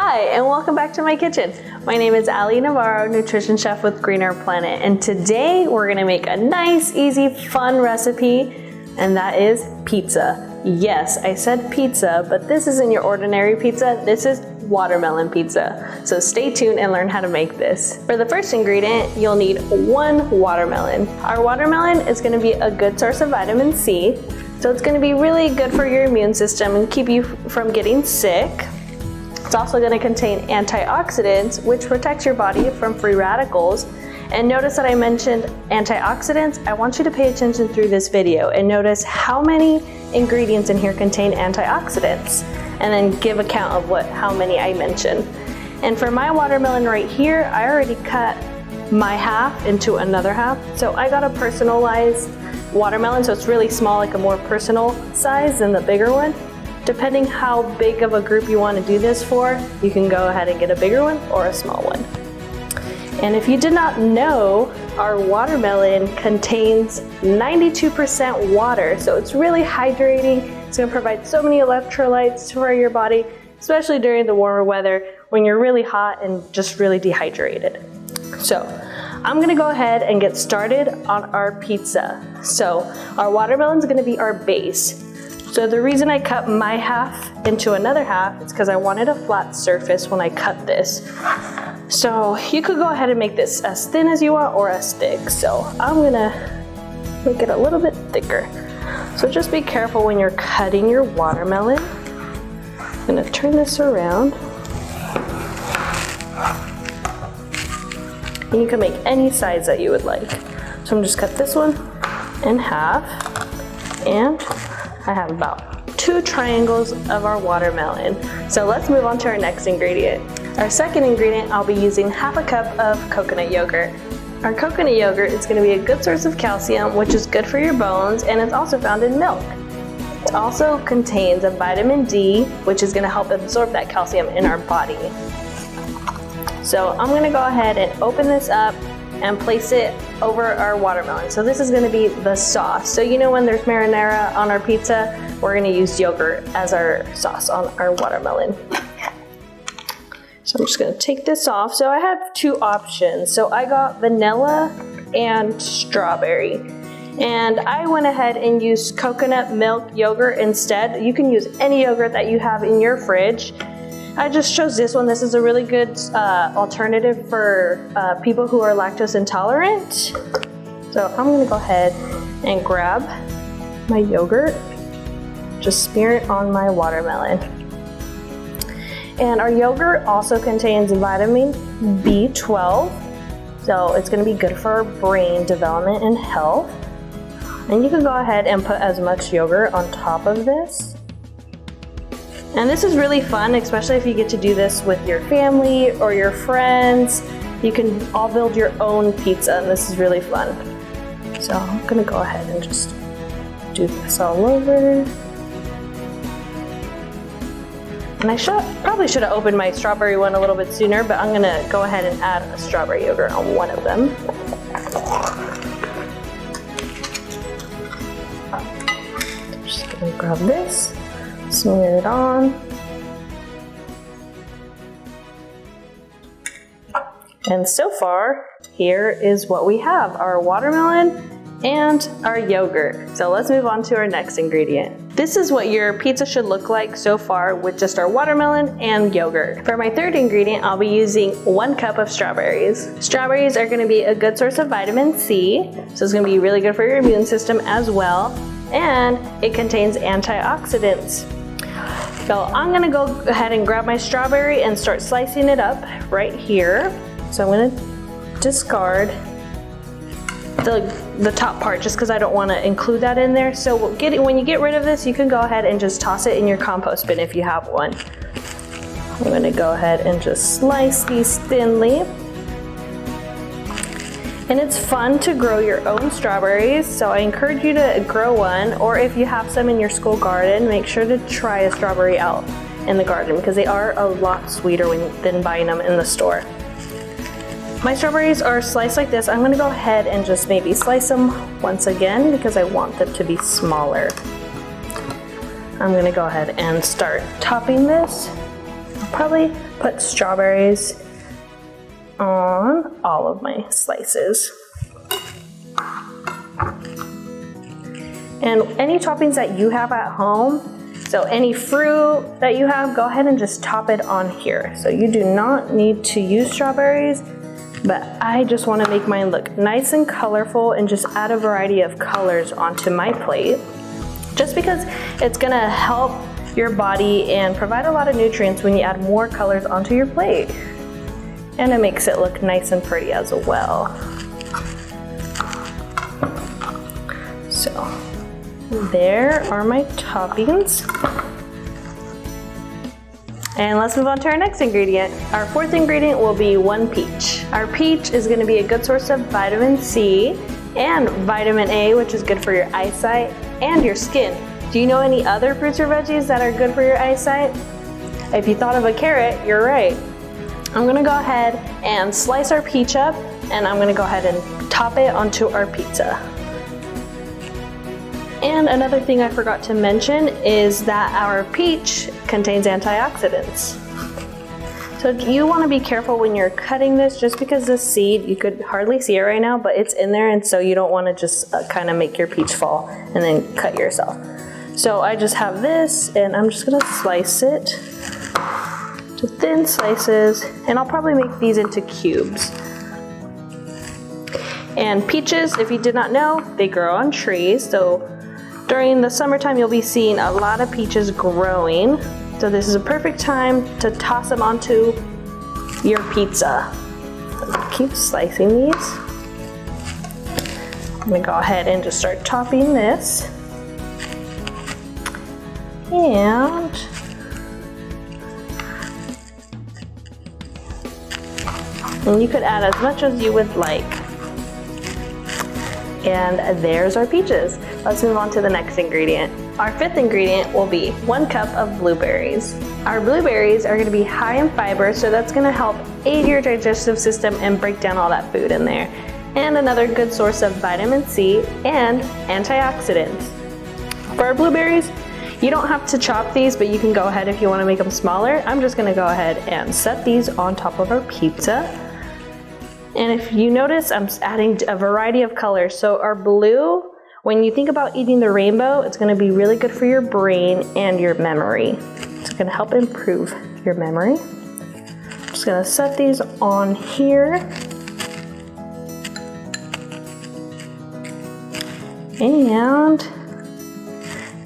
Hi, and welcome back to my kitchen. My name is Ali Navarro, nutrition chef with Greener Planet, and today we're gonna make a nice, easy, fun recipe, and that is pizza. Yes, I said pizza, but this isn't your ordinary pizza. This is watermelon pizza. So stay tuned and learn how to make this. For the first ingredient, you'll need 1 watermelon. Our watermelon is gonna be a good source of vitamin C, so it's gonna be really good for your immune system and keep you from getting sick. It's also going to contain antioxidants, which protects your body from free radicals. And notice that I mentioned antioxidants. I want you to pay attention through this video and notice how many ingredients in here contain antioxidants, and then give account of how many I mentioned. And for my watermelon right here, I already cut my half into another half. So I got a personalized watermelon, so it's really small, like a more personal size than the bigger one. Depending how big of a group you want to do this for, you can go ahead and get a bigger one or a small one. And if you did not know, our watermelon contains 92% water, so it's really hydrating. It's going to provide so many electrolytes for your body, especially during the warmer weather when you're really hot and just really dehydrated. So I'm going to go ahead and get started on our pizza. So our watermelon is going to be our base. So the reason I cut my half into another half is because I wanted a flat surface when I cut this. So you could go ahead and make this as thin as you want or as thick. So I'm gonna make it a little bit thicker. So just be careful when you're cutting your watermelon. I'm gonna turn this around. And you can make any size that you would like. So I'm just cut this one in half, and I have about 2 triangles of our watermelon. So let's move on to our next ingredient. Our second ingredient, I'll be using half a cup of coconut yogurt. Our coconut yogurt is going to be a good source of calcium, which is good for your bones, and it's also found in milk. It also contains a vitamin D, which is going to help absorb that calcium in our body. So I'm going to go ahead and open this up and place it over our watermelon. So this is gonna be the sauce. So you know when there's marinara on our pizza, we're gonna use yogurt as our sauce on our watermelon. So I'm just gonna take this off. So I have 2 options. So I got vanilla and strawberry. And I went ahead and used coconut milk yogurt instead. You can use any yogurt that you have in your fridge. I just chose this one. This is a really good alternative for people who are lactose intolerant. So I'm gonna go ahead and grab my yogurt, just smear it on my watermelon. And our yogurt also contains vitamin B12, so it's gonna be good for our brain development and health. And you can go ahead and put as much yogurt on top of this. And this is really fun, especially if you get to do this with your family or your friends. You can all build your own pizza, and this is really fun. So I'm gonna go ahead and just do this all over. And I probably should have opened my strawberry one a little bit sooner, but I'm gonna go ahead and add a strawberry yogurt on one of them. I'm just gonna grab this. Smear it on. And so far, here is what we have, our watermelon and our yogurt. So let's move on to our next ingredient. This is what your pizza should look like so far with just our watermelon and yogurt. For my third ingredient, I'll be using 1 cup of strawberries. Strawberries are gonna be a good source of vitamin C, so it's gonna be really good for your immune system as well. And it contains antioxidants. So I'm gonna go ahead and grab my strawberry and start slicing it up right here. So I'm gonna discard the top part just because I don't wanna include that in there. So when you get rid of this, you can go ahead and just toss it in your compost bin if you have one. I'm gonna go ahead and just slice these thinly. And it's fun to grow your own strawberries, so I encourage you to grow one, or if you have some in your school garden, make sure to try a strawberry out in the garden because they are a lot sweeter than buying them in the store. My strawberries are sliced like this. I'm gonna go ahead and just maybe slice them once again because I want them to be smaller. I'm gonna go ahead and start topping this I'll probably put strawberries on all of my slices. And any toppings that you have at home, so any fruit that you have, go ahead and just top it on here. So you do not need to use strawberries, but I just want to make mine look nice and colorful and just add a variety of colors onto my plate. Just because it's gonna help your body and provide a lot of nutrients when you add more colors onto your plate. And it makes it look nice and pretty as well. So there are my toppings. And let's move on to our next ingredient. Our fourth ingredient will be 1 peach. Our peach is going to be a good source of vitamin C and vitamin A, which is good for your eyesight and your skin. Do you know any other fruits or veggies that are good for your eyesight? If you thought of a carrot, you're right. I'm going to go ahead and slice our peach up, and I'm going to go ahead and top it onto our pizza. And another thing I forgot to mention is that our peach contains antioxidants. So you want to be careful when you're cutting this, just because the seed, you could hardly see it right now, but it's in there, and so you don't want to just kind of make your peach fall and then cut yourself. So I just have this, and I'm just going to slice it to thin slices, and I'll probably make these into cubes. And peaches, if you did not know, they grow on trees, so during the summertime, you'll be seeing a lot of peaches growing. So this is a perfect time to toss them onto your pizza. Keep slicing these. I'm gonna go ahead and just start topping this. And you could add as much as you would like. And there's our peaches. Let's move on to the next ingredient. Our fifth ingredient will be 1 cup of blueberries. Our blueberries are going to be high in fiber, so that's going to help aid your digestive system and break down all that food in there. And another good source of vitamin C and antioxidants. For our blueberries, you don't have to chop these, but you can go ahead if you want to make them smaller. I'm just going to go ahead and set these on top of our pizza. And if you notice, I'm adding a variety of colors. So our blue, when you think about eating the rainbow, it's going to be really good for your brain and your memory. It's going to help improve your memory. I'm just going to set these on here. And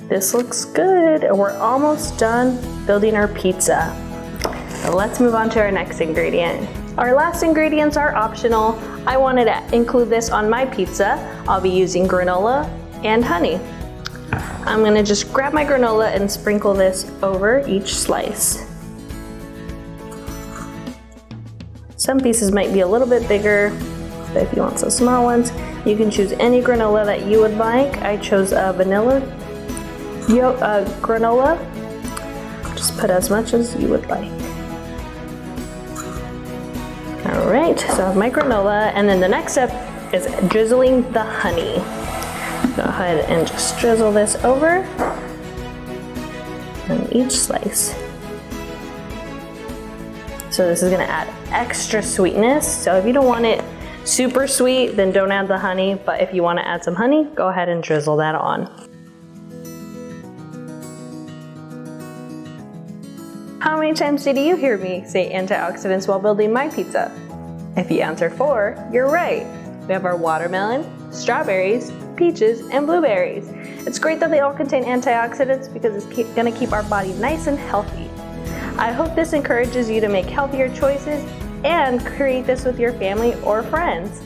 this looks good. We're almost done building our pizza. So let's move on to our next ingredient. Our last ingredients are optional. I wanted to include this on my pizza. I'll be using granola and honey. I'm gonna just grab my granola and sprinkle this over each slice. Some pieces might be a little bit bigger, but if you want some small ones, you can choose any granola that you would like. I chose a vanilla granola. Just put as much as you would like. All right, so I have my granola, and then the next step is drizzling the honey. Go ahead and just drizzle this over on each slice. So this is gonna add extra sweetness. So if you don't want it super sweet, then don't add the honey, but if you wanna add some honey, go ahead and drizzle that on. How many times did you hear me say antioxidants while building my pizza? If you answer 4, you're right. We have our watermelon, strawberries, peaches, and blueberries. It's great that they all contain antioxidants because it's gonna keep our body nice and healthy. I hope this encourages you to make healthier choices and create this with your family or friends.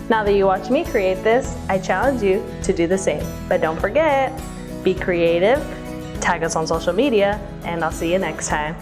Now that you watch me create this, I challenge you to do the same. But don't forget, be creative, tag us on social media, and I'll see you next time.